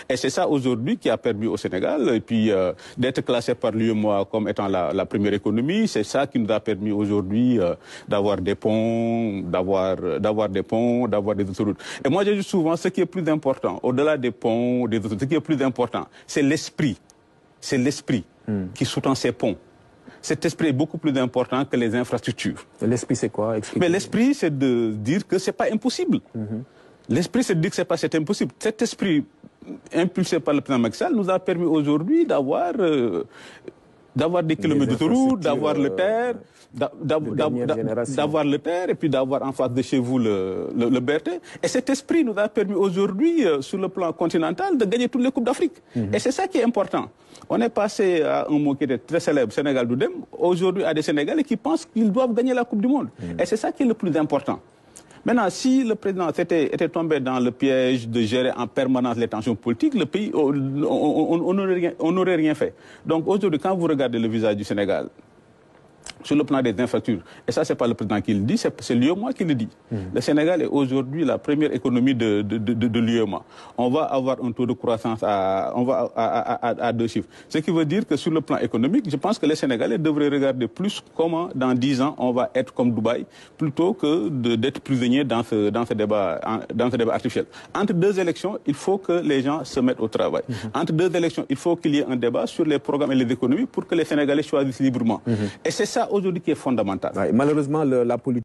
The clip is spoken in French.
Et c'est ça aujourd'hui qui a permis au Sénégal et puis d'être classé par l'UEMOA comme étant la première économie. C'est ça qui nous a permis aujourd'hui d'avoir des ponts, d'avoir des autoroutes. Et moi, je dis souvent, ce qui est plus important, au-delà des ponts, des autoroutes, ce qui est plus important, c'est l'esprit. C'est l'esprit qui sous-tend ces ponts. Cet esprit est beaucoup plus important que les infrastructures. L'esprit, c'est quoi? Mais l'esprit, c'est de dire que c'est pas impossible. L'esprit, c'est de dire que c'est impossible. Cet esprit impulsé par le président Macky Sall nous a permis aujourd'hui d'avoir des kilomètres d'autoroute, d'avoir le terre, d'avoir le terre et puis d'avoir en face de chez vous le BRT. Et cet esprit nous a permis aujourd'hui, sur le plan continental, de gagner toutes les Coupes d'Afrique. Et c'est ça qui est important. On est passé à un mot qui était très célèbre, Sénégal Doudem, aujourd'hui à des Sénégalais qui pensent qu'ils doivent gagner la Coupe du Monde. Et c'est ça qui est le plus important. Maintenant, si le président était tombé dans le piège de gérer en permanence les tensions politiques, le pays, on n'aurait rien fait. Donc aujourd'hui, quand vous regardez le visage du Sénégal, sur le plan des infrastructures, et ça, c'est pas le président qui le dit, c'est l'UEMOA qui le dit. Le Sénégal est aujourd'hui la première économie de l'UEMOA. On va avoir un taux de croissance à 2 chiffres. Ce qui veut dire que sur le plan économique, je pense que les Sénégalais devraient regarder plus comment, dans 10 ans, on va être comme Dubaï, plutôt que d'être prisonniers dans ce débat artificiel. Entre 2 élections, il faut que les gens se mettent au travail. Entre 2 élections, il faut qu'il y ait un débat sur les programmes et les économies pour que les Sénégalais choisissent librement. Et c'est ça aujourd'hui qui est fondamental. Ouais, malheureusement, la politique